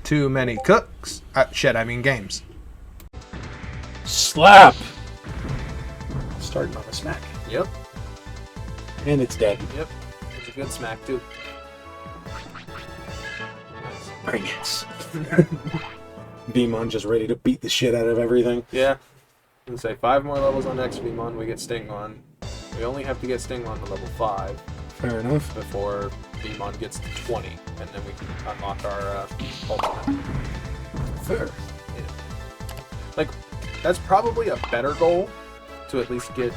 too many cooks. I mean games. Slap! Starting on a smack. Yep. And it's dead. Yep. It was a good smack, too. Bring it. Digimon just ready to beat the shit out of everything. Yeah. I'm gonna say 5 more levels on next Digimon, we get Stingmon. We only have to get Stingmon to level 5. Fair enough. Before Digimon gets to 20, and then we can unlock our ultimate. Fair. Yeah. Like, that's probably a better goal, to at least get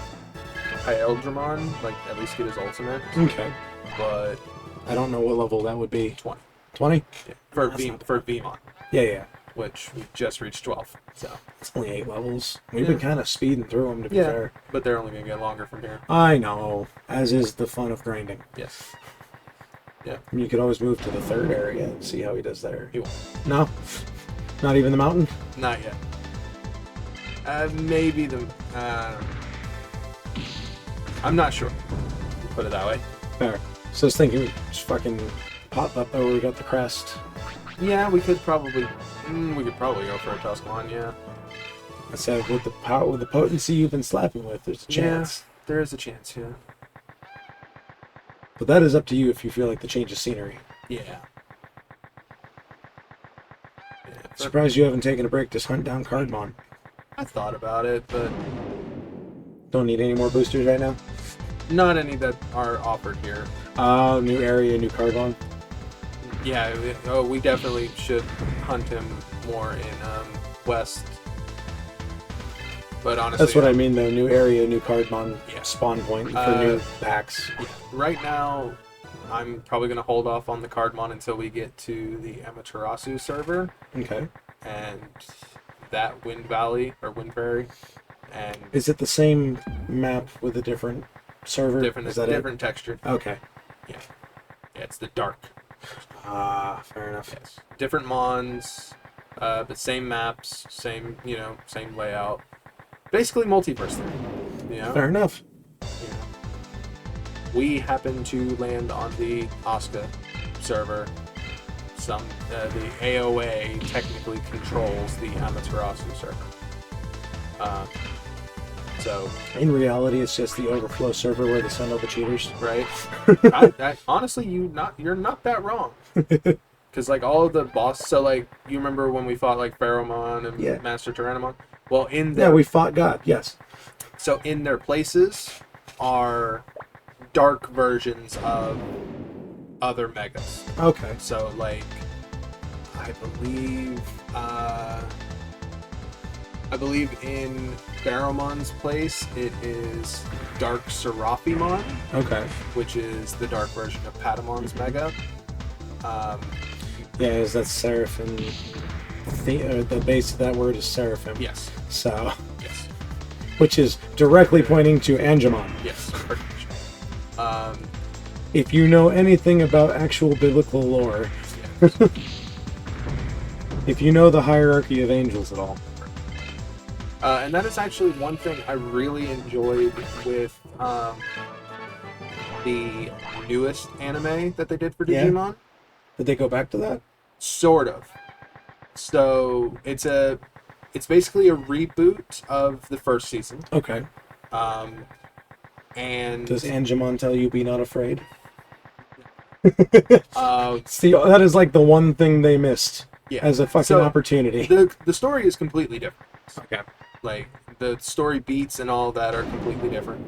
Eldramon, like, at least get his ultimate. Okay. But I don't know what level that would be. 20. 20? Yeah. For Vmon. Yeah. Which we just reached 12. So it's only 8 levels. We've been kind of speeding through them, to be fair. But they're only going to get longer from here. I know. As is the fun of grinding. Yes. Yeah. You could always move to the 3rd area and see how he does there. He won't. No? Not even the mountain? Not yet. Maybe the... I'm not sure. Put it that way. Fair. So I was thinking we just fucking pop up there where we got the crest. Yeah, we could probably... we could probably go for a Tuscan, yeah. I said, with the potency you've been slapping with, there's a chance. Yeah, there is a chance, yeah. But that is up to you if you feel like the change of scenery. Yeah. Surprised you haven't taken a break to hunt down Cardmon. I thought about it, but... Don't need any more boosters right now? Not any that are offered here. New area, new Cardmon. Yeah, we definitely should hunt him more in West. But honestly... That's what I mean, though. New area, new Cardmon spawn point for new packs. Yeah. Right now, I'm probably going to hold off on the Cardmon until we get to the Amaterasu server. Okay. And that Wind Valley, or Wind Prairie. And is it the same map with a different server? Different texture. Okay. Yeah. Yeah, it's the dark. Fair enough. Yes. Different mons, but same maps, same layout. Basically multiverse thing. You know? Fair enough. Yeah. We happen to land on the Asuka server. The AOA technically controls the Amaterasu server. So in reality, it's just the overflow server where they send all the cheaters, right? Honestly, you're not that wrong. Because like all of the boss, so like you remember when we fought like Pharaohmon and Master Tyrannomon? Well, we fought God. Yes. So in their places are dark versions of other megas. Okay. So like, I believe in Pharaohmon's place, it is Dark Seraphimon. Okay. Which is the dark version of Patamon's Mega. Is that Seraphim? The base of that word is Seraphim. Yes. So. Yes. Which is directly pointing to Angemon. Yes. Pretty much. If you know anything about actual biblical lore, if you know the hierarchy of angels at all. And that is actually one thing I really enjoyed with the newest anime that they did for Digimon. Did they go back to that? Sort of. So it's basically a reboot of the first season. Okay. And does Angemon tell you be not afraid? See, that is like the one thing they missed as a fucking opportunity. The story is completely different. Okay. Like, the story beats and all that are completely different.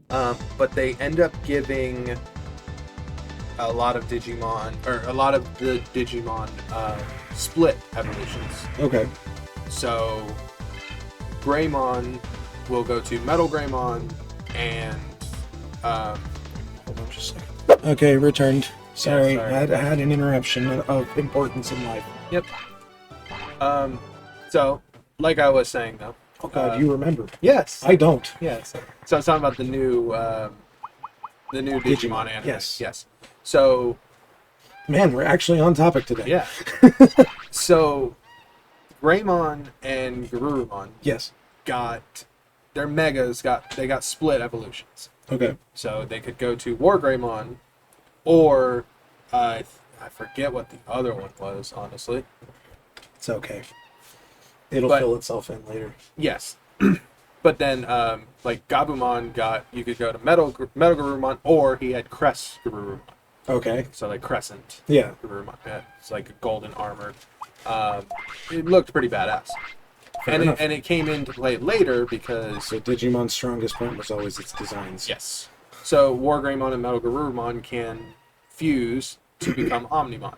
But they end up giving a lot of the Digimon split evolutions. Okay. So, Greymon will go to Metal Greymon and... hold on just a second. Okay, returned. Sorry. I had an interruption of importance in life. Yep. So, like I was saying, though. Oh God, you remember? Yes. I don't. Yes. So I was talking about the new Digimon anime. Yes. Yes. So. Man, we're actually on topic today. Yeah. So, Greymon and Garurumon. Yes. Got their megas. They got split evolutions. Okay. So they could go to War Greymon, or I forget what the other one was, honestly. It's okay. It'll fill itself in later. Yes. But then, like, Gabumon you could go to Metal Garurumon, or he had Crest Garurumon. Okay. So, like, Crescent. Yeah. Garurumon. Yeah, it's like a golden armored. It looked pretty badass. And it came into play later because... So Digimon's strongest point was always its designs. Yes. So Wargreymon and Metal Garurumon can fuse to become Omnimon.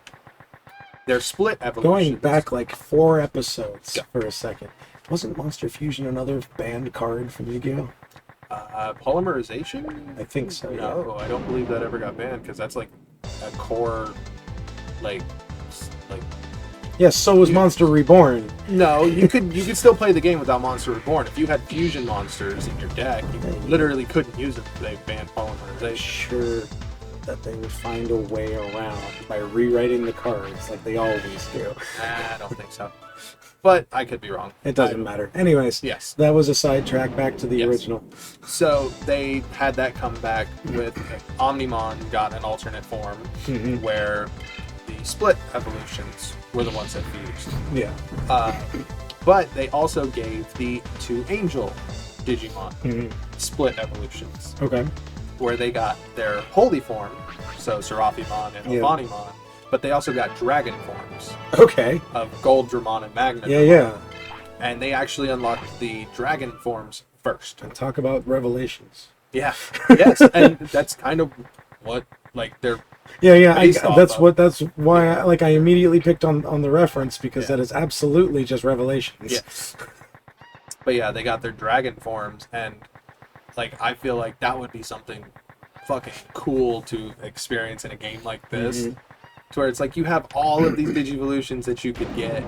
They're split evolutions. Going back like 4 episodes for a second. Wasn't Monster Fusion another banned card from Yu-Gi-Oh? Polymerization? I think so, No, I don't believe that ever got banned, because that's like a core, like... Yes, so was Monster Reborn. No, you could still play the game without Monster Reborn. If you had fusion monsters in your deck, you literally couldn't use it if they banned polymerization. I'm sure that they would find a way around by rewriting the cards like they always do. I don't think so. But I could be wrong. It doesn't matter. Anyways, yes, that was a sidetrack back to the original. So they had that come back with Omnimon got an alternate form where the split evolutions were the ones that fused. Yeah. But they also gave the 2 Angel Digimon split evolutions. Okay. Where they got their holy form, so Seraphimon and Albanimon, but they also got dragon forms. Okay. Of Goldramon and Magnadramon. Yeah. And they actually unlocked the dragon forms first. And talk about revelations. Yeah. Yes, and that's kind of what they're that's why I immediately picked on the reference, because that is absolutely just revelations. Yes. But yeah, they got their dragon forms, and I feel like that would be something fucking cool to experience in a game like this. To where it's like you have all of these Digivolutions that you could get,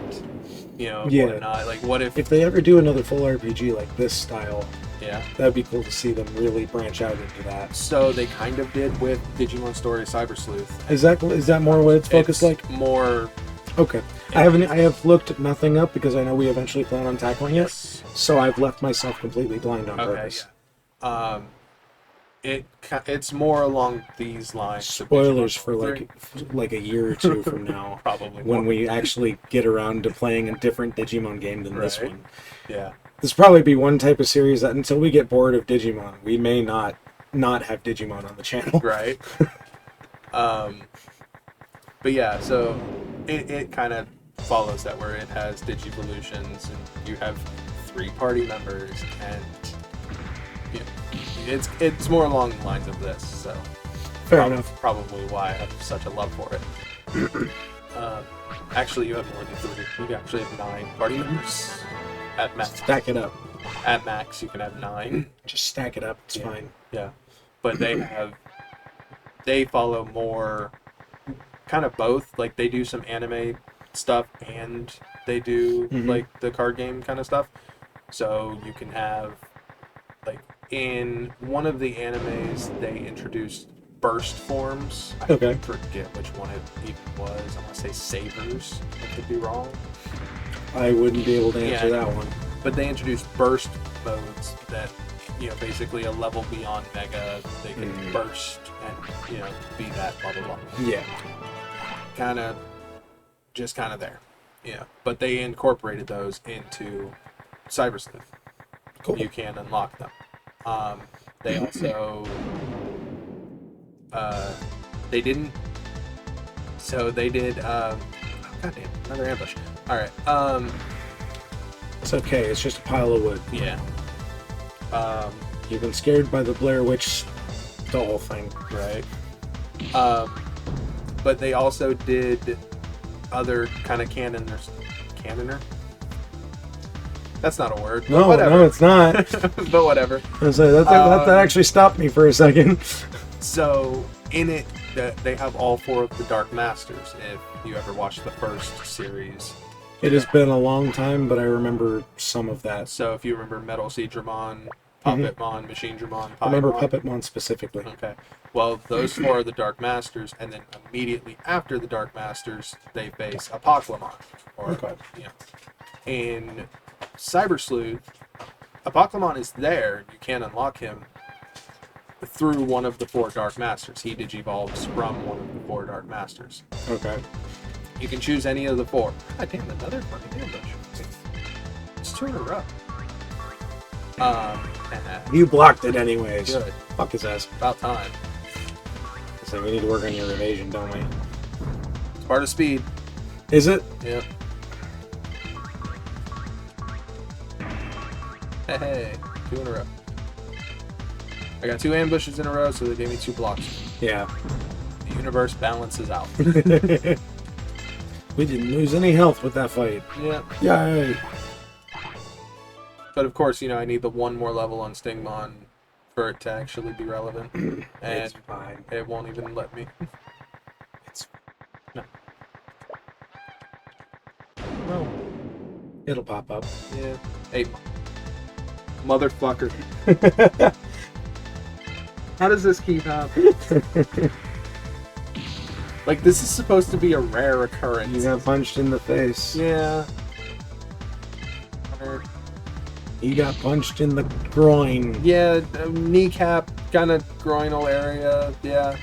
whatnot. Like, what if they ever do another full RPG like this style? Yeah, that'd be cool to see them really branch out into that. So they kind of did with Digimon Story Cyber Sleuth. Is that more what it's focused like? More. Okay. I have looked nothing up because I know we eventually plan on tackling it. So I've left myself completely blind on purpose. Yeah. It's more along these lines. Spoilers for like a year or 2 from now. Probably. When we actually get around to playing a different Digimon game than this one. Yeah. This probably be one type of series that until we get bored of Digimon, we may not have Digimon on the channel. Right. But yeah, so it kind of follows that, where it has Digivolutions and you have 3 party members, and it's more along the lines of this. So fair enough. Probably why I have such a love for it. Actually, you have more than 3. You actually have 9 party members. At max. Stack it up. At max, you can have 9. Just stack it up. It's fine. Yeah. But they follow more kind of both. Like, they do some anime stuff and they do, like, the card game kind of stuff. So you can have, like, in one of the animes, they introduced burst forms. I forget which one it even was. I want to say Savers. I could be wrong. I wouldn't be able to answer that one. But they introduced burst modes that, basically a level beyond Mega, they can burst and, be that, blah, blah, blah. Yeah. Just kind of there. Yeah. But they incorporated those into Cyber Sleuth. Cool. You can unlock them. They also... they didn't... So they did... goddamn, another ambush. Alright, It's okay, it's just a pile of wood. Yeah. You've been scared by the Blair Witch doll thing. Right. But they also did other kind of canoner? That's not a word. No, whatever. No, it's not. But whatever. That actually stopped me for a second. So, in it, they have all 4 of the Dark Masters, if you ever watched the first series. It has been a long time, but I remember some of that. So if you remember Metal Seedramon, Puppetmon, Machinedramon, I remember Puppetmon specifically. Okay. Well, those 4 are the Dark Masters, and then immediately after the Dark Masters, they face Apoclymon. In Cyber Sleuth, Apoclymon is there. You can unlock him through one of the 4 Dark Masters. He digivolves from one of the 4 Dark Masters. Okay. You can choose any of the 4. God damn, another fucking ambush. It's 2 in a row. You blocked it anyways. Good. Fuck his ass. About time. So we need to work on your evasion, don't we? It's part of speed. Is it? Yep. Hey, 2 in a row. I got 2 ambushes in a row, so they gave me 2 blocks. Yeah. The universe balances out. We didn't lose any health with that fight. Yeah. Yay! But of course, I need the 1 more level on Stingmon for it to actually be relevant. And It's fine. it won't even let me. It's No. well. It'll pop up. Yeah. 8. Motherfucker. How does this keep happening? Like, this is supposed to be a rare occurrence. You got punched in the face. Yeah. You got punched in the groin. Yeah, kneecap, kind of groinal area. Yeah.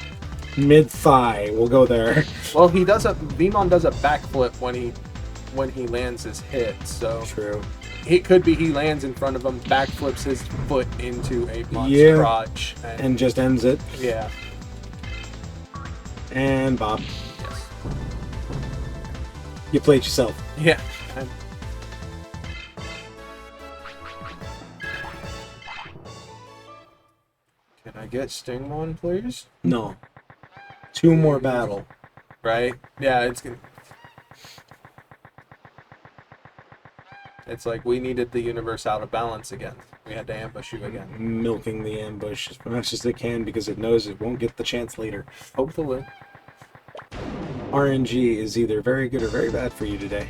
Mid-thigh. We'll go there. Well, Vemon does a backflip when he lands his hit, so True. it could be he lands in front of him, backflips his foot into Apemon's crotch, And just ends it. yeah. And Bob. Yes. You played yourself. Yeah. Can I get Stingmon, please? No. 2 more battle. Right? Yeah, it's gonna. It's like we needed the universe out of balance again. We had to ambush you again. Milking the ambush as much as they can because it knows it won't get the chance later. Hopefully. RNG is either very good or very bad for you today.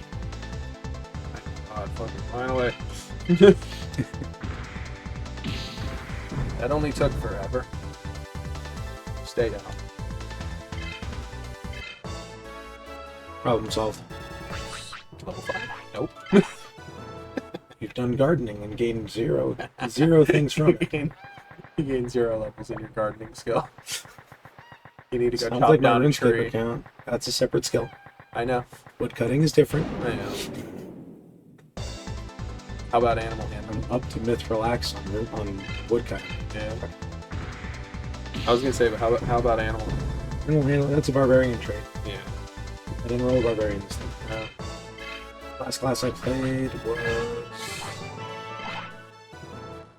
God, fucking fly away. That only took forever. Stay down. Problem solved. Level 5. Nope. You've done gardening and gained zero things from it. You gain 0 levels in your gardening skill. You need to go Sounds chop like my down a RuneScape tree. account. That's a separate skill. I know. Wood cutting is different. I know. How about animal handling? I'm up to Mithril Axe on wood cutting. Yeah. I was gonna say, but how about animal? Animal handling, that's a barbarian trait. Yeah. I didn't roll a barbarian this time. No. Last class I played was...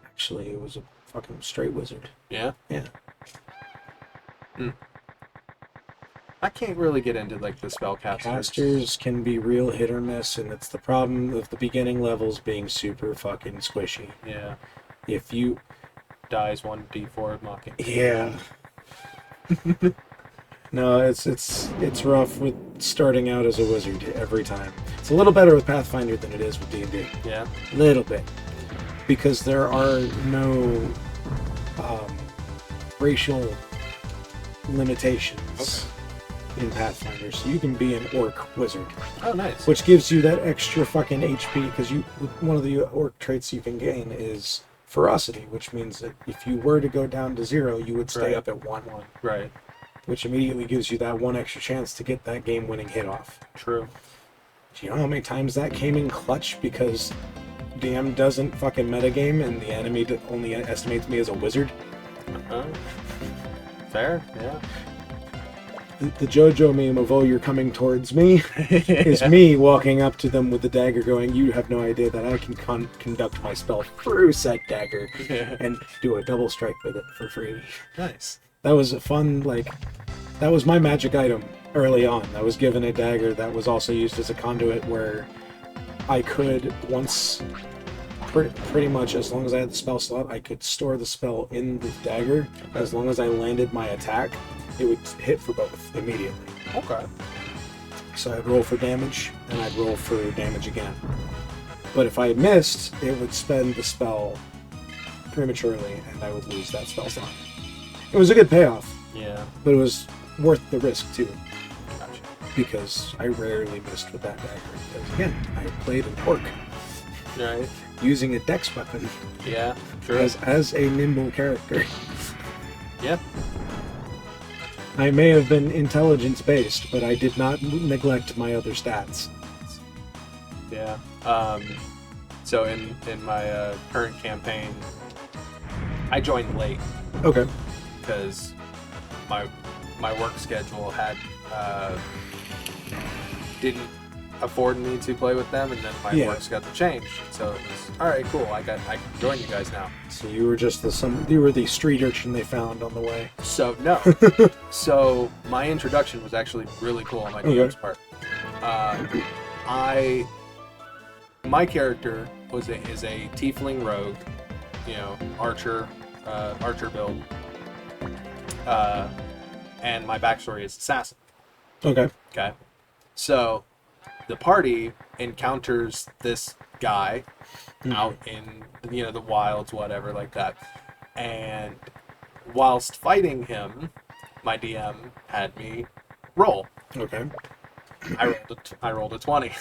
Actually, it was a fucking straight wizard. Yeah. Yeah. I can't really get into like the spellcasters. Casters can be real hit or miss, and it's the problem of the beginning levels being super fucking squishy. Yeah. If you... Dies 1d4 mocking. Yeah. No, it's rough with starting out as a wizard every time. It's a little better with Pathfinder than it is with D&D. Yeah. A little bit. Because there are no racial limitations in Pathfinder, so you can be an orc wizard. Oh, nice. Which gives you that extra fucking HP, because one of the orc traits you can gain is ferocity, which means that if you were to go down to 0, you would stay up at 1-1. Right. Which immediately gives you that 1 extra chance to get that game-winning hit off. True. Do you know how many times that came in clutch because DM doesn't fucking metagame and the enemy only estimates me as a wizard? Fair, yeah. The JoJo meme of, oh, you're coming towards me, is me walking up to them with the dagger going, you have no idea that I can conduct my spell through said dagger and do a double strike with it for free. Nice. That was a fun, that was my magic item early on. I was given a dagger that was also used as a conduit where I could, once, pretty much as long as I had the spell slot, I could store the spell in the dagger. As long as I landed my attack, it would hit for both immediately. Okay. So I'd roll for damage, and I'd roll for damage again. But if I missed, it would spend the spell prematurely, and I would lose that spell slot. It was a good payoff. Yeah. But it was worth the risk, too. Gotcha. Because I rarely missed with that dagger. Because, again, I played an orc. Right. Using a dex weapon. Yeah, true. As a nimble character. Yeah. I may have been intelligence-based, but I did not neglect my other stats. Yeah. So in my current campaign, I joined late Okay. because my work schedule had didn't afford me to play with them, and then my work schedule changed. So it was all right, cool. I can join you guys now. So you were just you were the street urchin they found on the way. So no. So my introduction was actually really cool on my DM's part. My character is a tiefling rogue, archer build, and my backstory is assassin. Okay. Okay. So the party encounters this guy out in the wilds, whatever like that, and whilst fighting him, my DM had me roll. Okay. I rolled a 20.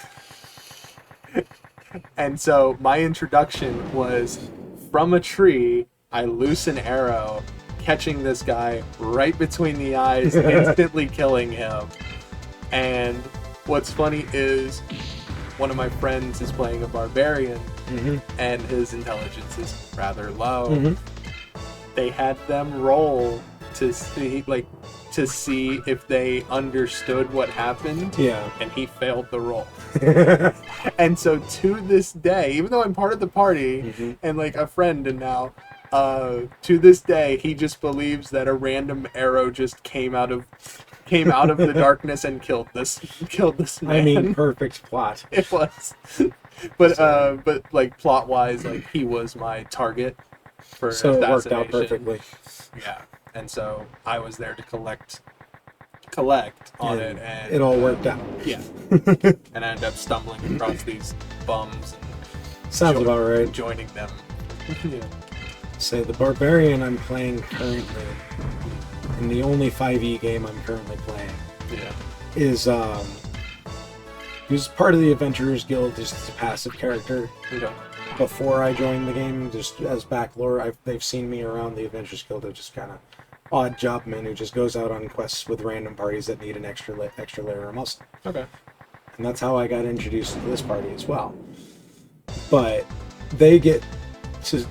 And so my introduction was from a tree, I loose an arrow, catching this guy right between the eyes, instantly killing him. And what's funny is one of my friends is playing a barbarian, and his intelligence is rather low. They had them roll to see if they understood what happened. Yeah. And he failed the roll. And so to this day, even though I'm part of the party and like a friend and now, to this day he just believes that a random arrow just came out of the darkness and killed this man. I mean, perfect plot. It was. But like plot wise, like he was my target for so it worked assassination. out perfectly. Yeah. And so I was there to collect on it, and it all worked out. Yeah. And I ended up stumbling across these bums and Sounds about right. joining them. Yeah. So the barbarian I'm playing currently, and the only 5e game I'm currently playing, is he was part of the Adventurers Guild just as a passive character. Okay. Before I joined the game, just as back lore, they've seen me around the Adventurers Guild. I'm just kind of odd jobman who just goes out on quests with random parties that need an extra layer of muscle. Okay. And that's how I got introduced to this party as well. But they get to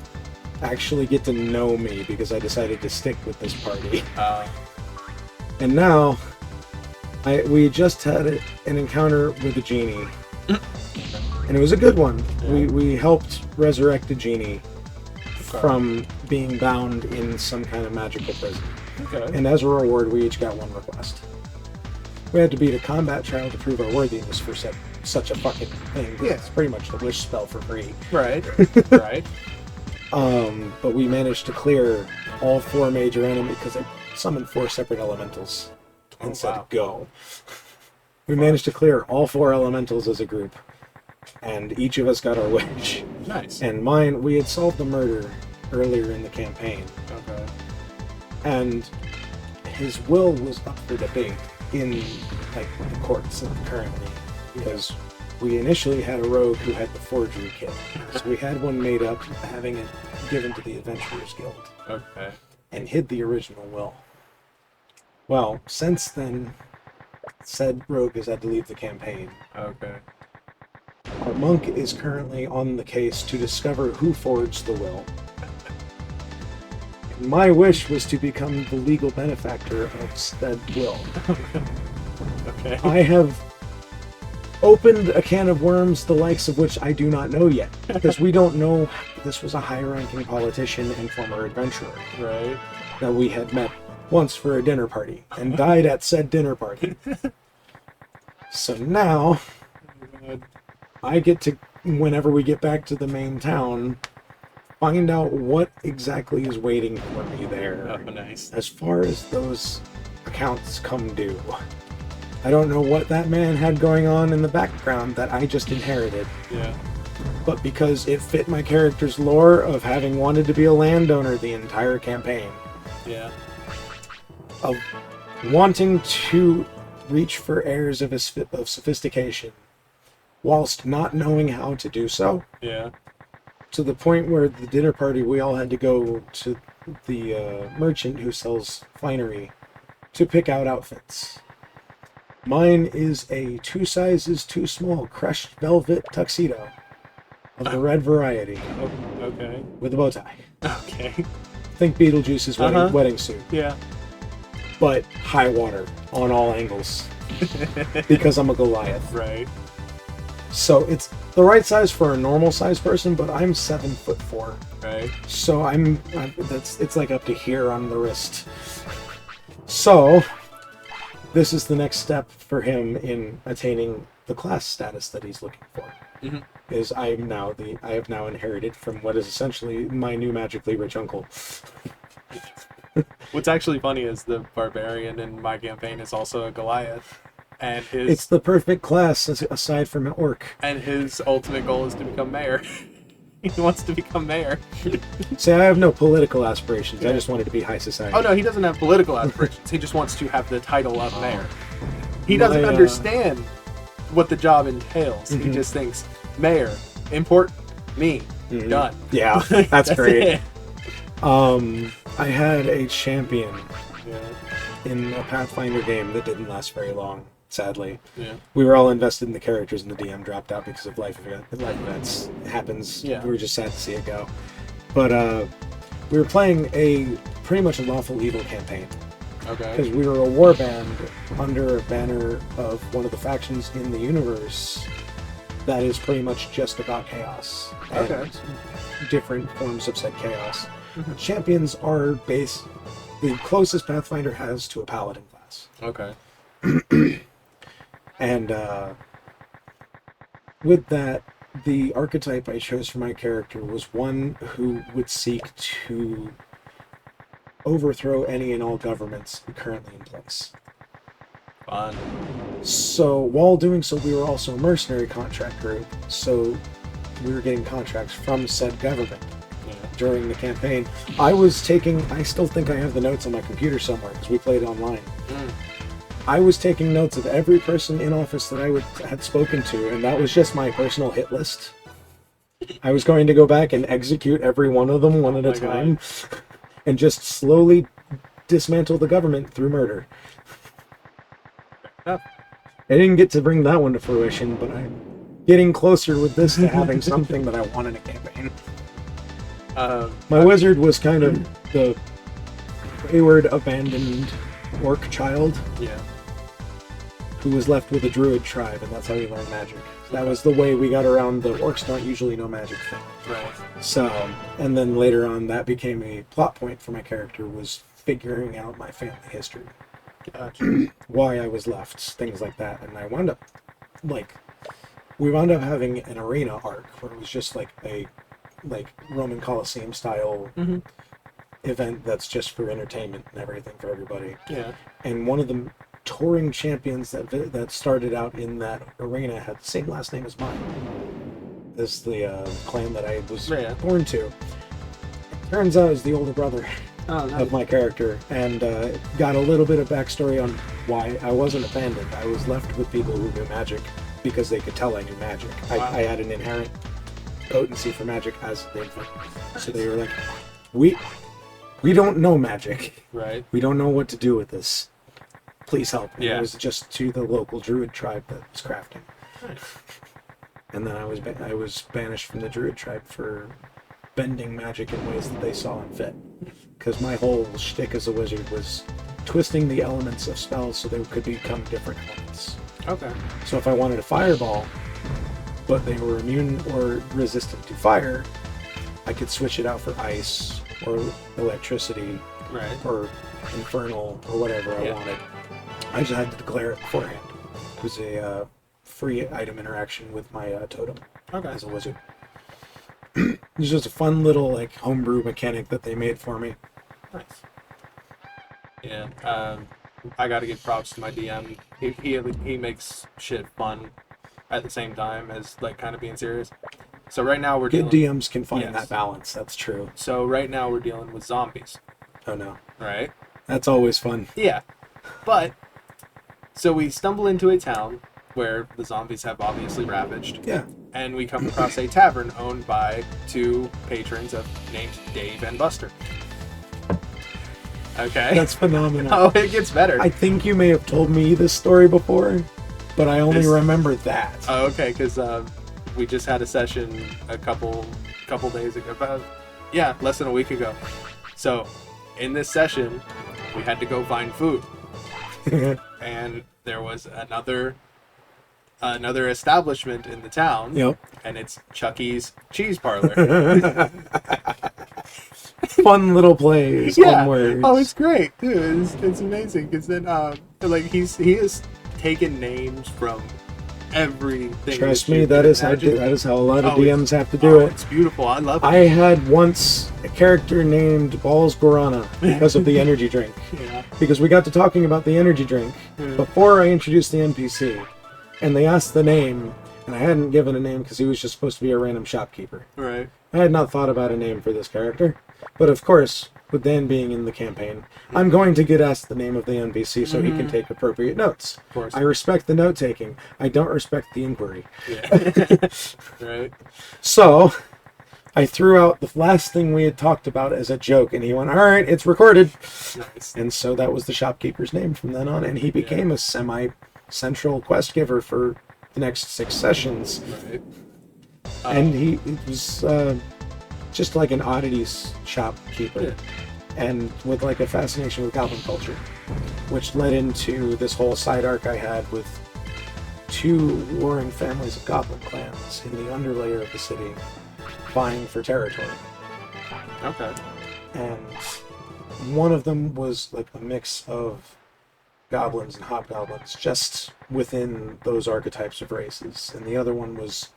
actually get to know me because I decided to stick with this party. And now, we just had an encounter with a genie. And it was a good one. We helped resurrect a genie from being bound in some kind of magical prison. Okay. And as a reward, we each got one request. We had to beat a combat trial to prove our worthiness for such a fucking thing. Yeah. It's pretty much the wish spell for free. Right. Right. But we managed to clear all 4 major enemies because I summoned 4 separate elementals and said go. We managed to clear all 4 elementals as a group. And each of us got our wish. Nice. And we had solved the murder earlier in the campaign. Okay. And his will was up for debate in the courts currently. Because we initially had a rogue who had the forgery kit. So we had one made up, having it given to the Adventurers Guild. Okay. And hid the original will. Well, since then, said rogue has had to leave the campaign. Okay. Our monk is currently on the case to discover who forged the will. My wish was to become the legal benefactor of said will. Okay. I have opened a can of worms the likes of which I do not know yet, because we don't know this was a high-ranking politician and former adventurer. Right. That we had met once for a dinner party, and died at said dinner party. So now, I get to, whenever we get back to the main town, find out what exactly is waiting for me there. Oh, nice. As far as those accounts come due. I don't know what that man had going on in the background that I just inherited. Yeah. But because it fit my character's lore of having wanted to be a landowner the entire campaign. Yeah. Of wanting to reach for airs of sophistication whilst not knowing how to do so. Yeah. To the point where the dinner party, we all had to go to the merchant who sells finery to pick out outfits. Mine is a 2 sizes too small crushed velvet tuxedo of the red variety. Oh, okay. With a bow tie. Okay. Think Beetlejuice's wedding suit. Yeah. But high water on all angles. Because I'm a Goliath. Right. So it's the right size for a normal size person, but I'm 7'4". Right. So it's like up to here on the wrist. So this is the next step for him in attaining the class status that he's looking for. Mm-hmm. Is I have now inherited from what is essentially my new magically rich uncle. What's actually funny is the barbarian in my campaign is also a Goliath, and it's the perfect class aside from an orc. And his ultimate goal is to become mayor. He wants to become mayor. See, I have no political aspirations. Yeah. I just wanted to be high society. Oh no, he doesn't have political aspirations. He just wants to have the title of mayor. He doesn't understand what the job entails. Mm-hmm. He just thinks mayor, important, me, done. Yeah, that's great. I had a champion in a Pathfinder game that didn't last very long, sadly. Yeah. We were all invested in the characters and the DM dropped out because of life events. It happens. Yeah. We were just sad to see it go. But we were playing pretty much a lawful evil campaign. Okay. Because we were a war band under a banner of one of the factions in the universe that is pretty much just about chaos. Okay. And different forms of said chaos. Mm-hmm. Champions are the closest Pathfinder has to a paladin class. Okay. And with that, the archetype I chose for my character was one who would seek to overthrow any and all governments currently in place. Fun. So while doing so, we were also a mercenary contract group, so we were getting contracts from said government. During the campaign, I still think I have the notes on my computer somewhere because we played online. I was taking notes of every person in office that I had spoken to, and that was just my personal hit list. I was going to go back and execute every one of them one at a time, and just slowly dismantle the government through murder. I didn't get to bring that one to fruition, but I'm getting closer with this to having something that I want in a campaign. My wizard was kind of the wayward, abandoned orc child. Yeah. Who was left with a druid tribe, and that's how he learned magic. That was the way we got around the orcs don't usually know magic thing. Right. So, and then later on, that became a plot point for my character, was figuring out my family history. Gotcha. Why I was left, things like that. And I wound up, we wound up having an arena arc where it was just like a Roman Colosseum style event that's just for entertainment and everything for everybody. Yeah. And one of the touring champions that started out in that arena had the same last name as mine. As the clan that I was born to. It turns out is the older brother of my character, and got a little bit of backstory on why I wasn't abandoned. I was left with people who knew magic because they could tell I knew magic. Wow. I had an inherent potency for magic as an infant. So they were like, we don't know magic. Right. We don't know what to do with this. Please help. And yeah. It was just to the local druid tribe that was crafting. Nice. And then I was banished from the druid tribe for bending magic in ways that they saw unfit. Because my whole shtick as a wizard was twisting the elements of spells so they could become different elements. Okay. So if I wanted a fireball, but they were immune or resistant to fire, I could switch it out for ice or electricity, right, or infernal or whatever I wanted. I just had to declare it beforehand. It was a free item interaction with my totem as a wizard. It was just a fun little homebrew mechanic that they made for me. Nice. Yeah, I got to give props to my DM. He makes shit fun at the same time as kind of being serious. So right now we're good DMs can find that balance. That's true. So right now we're dealing with zombies. Oh no. Right? That's always fun. Yeah. But so we stumble into a town where the zombies have obviously ravaged. Yeah. And we come across a tavern owned by two patrons named Dave and Buster. Okay. That's phenomenal. Oh, it gets better. I think you may have told me this story before, but I only remember that. Oh, okay, because we just had a session a couple days ago, less than a week ago. So, in this session, we had to go find food, and there was another establishment in the town. Yep. And it's Chucky's Cheese Parlor. Fun little plays. Fun words. Oh, it's great, dude. It's amazing because then like he has taken names from everything. Trust me, that is how a lot of DMs have to do it. It's beautiful. I love it. I had once a character named Balls Guarana because of the energy drink. Yeah. Because we got to talking about the energy drink before I introduced the NPC, and they asked the name, and I hadn't given a name because he was just supposed to be a random shopkeeper. Right. I had not thought about a name for this character, but of course, with Dan being in the campaign, I'm going to get asked the name of the NPC so he can take appropriate notes. Of course. I respect the note taking. I don't respect the inquiry. Yeah. Right. So, I threw out the last thing we had talked about as a joke, and he went, "All right, it's recorded." Nice. And so that was the shopkeeper's name from then on, and he became a semi-central quest giver for the next 6 sessions. Right. And he was just like an oddities shopkeeper, and with like a fascination with goblin culture, which led into this whole side arc I had with 2 warring families of goblin clans in the underlayer of the city vying for territory. Okay. And one of them was like a mix of goblins and hobgoblins just within those archetypes of races, and the other one was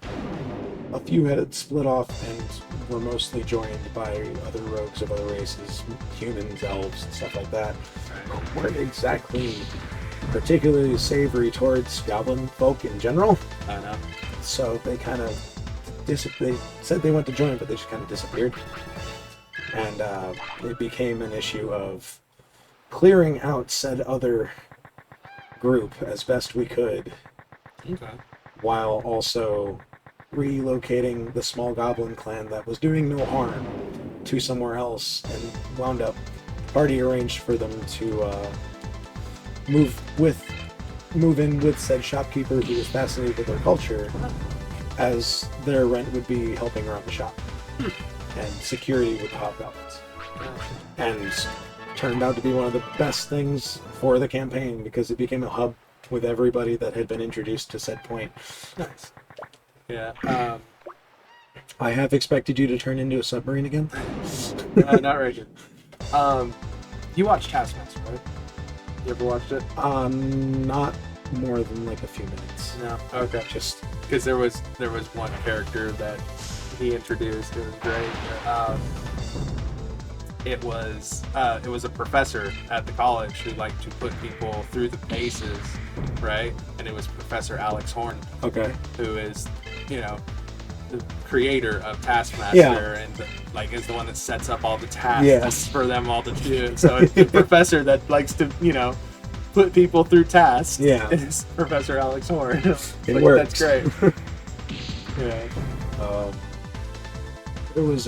a few had split off and were mostly joined by other rogues of other races, humans, elves, and stuff like that, who weren't exactly particularly savory towards goblin folk in general. I know. So they kind of they said they went to join, but they just kind of disappeared, and it became an issue of clearing out said other group as best we could, while also relocating the small goblin clan that was doing no harm to somewhere else, and wound up party arranged for them to move in with said shopkeeper who was fascinated with their culture, as their rent would be helping around the shop and security with the hobgoblins. And turned out to be one of the best things for the campaign because it became a hub with everybody that had been introduced to said point. Nice. Yeah. I have expected you to turn into a submarine again. Not right here. You watched Taskmaster, right? You ever watched it? Not more than like a few minutes. No. Okay. Just because there was one character that he introduced. It was great. It was a professor at the college who liked to put people through the paces, right? And it was Professor Alex Horn. Okay. Who is, the creator of Taskmaster and is the one that sets up all the tasks for them all to do. So it's the professor that likes to, put people through tasks. Yeah. Is Professor Alex Horn. It works. That's great. Yeah. There was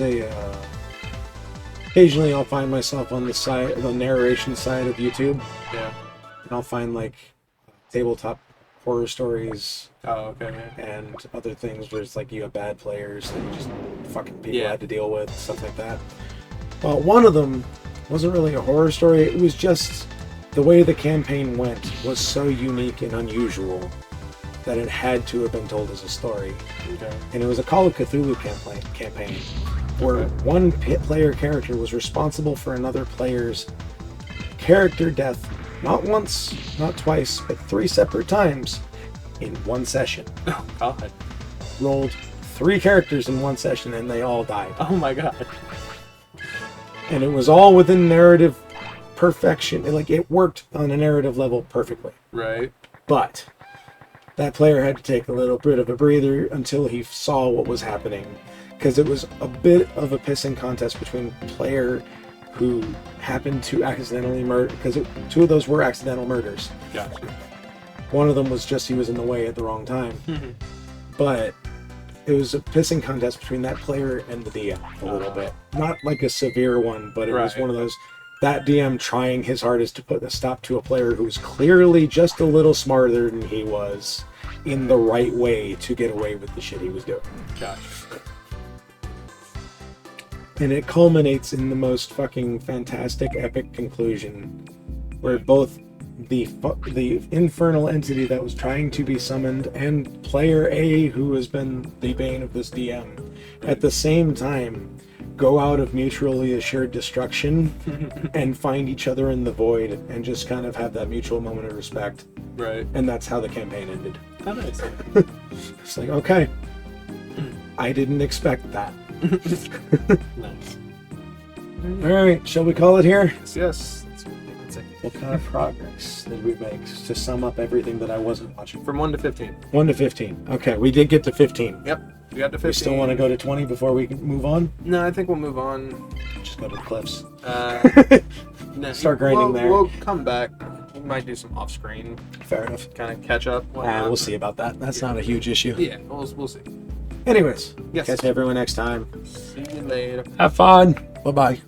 occasionally I'll find myself on the narration side of YouTube. Yeah. And I'll find like tabletop horror stories. Oh, okay. Yeah. And other things where it's like you have bad players that you just fucking people had to deal with, stuff like that. Well, one of them wasn't really a horror story. It was just the way the campaign went was so unique and unusual that it had to have been told as a story. Okay. And it was a Call of Cthulhu campaign where one player character was responsible for another player's character death, not once, not twice, but 3 separate times in one session. Oh, God. Rolled 3 characters in one session and they all died. Oh, my God. And it was all within narrative perfection. It worked on a narrative level perfectly. Right. But that player had to take a little bit of a breather until he saw what was happening, because it was a bit of a pissing contest between player who happened to accidentally murder, because 2 of those were accidental murders. Gotcha. One of them was just he was in the way at the wrong time. But it was a pissing contest between that player and the DM a little bit. Not like a severe one, but it was one of those, that DM trying his hardest to put a stop to a player who's clearly just a little smarter than he was in the right way to get away with the shit he was doing. Gotcha. And it culminates in the most fucking fantastic, epic conclusion where both the infernal entity that was trying to be summoned and player A, who has been the bane of this DM, at the same time go out of mutually assured destruction and find each other in the void and just kind of have that mutual moment of respect. Right. And that's how the campaign ended. How nice. It's like, okay, I didn't expect that. Nice. All right, shall we call it here? Yes. What kind of progress did we make to sum up everything that I wasn't watching? From 1 to 15. 1 to 15. Okay, we did get to 15. Yep. We got to 15. We still want to go to 20 before we can move on? No, I think we'll move on. Just go to the cliffs. No, Start grinding there. We'll come back. We might do some off-screen. Fair enough. Kind of catch up. We'll see about that. That's not a huge issue. Yeah, we'll see. Anyways, Yes. catch everyone next time. See you later. Have fun. Bye-bye.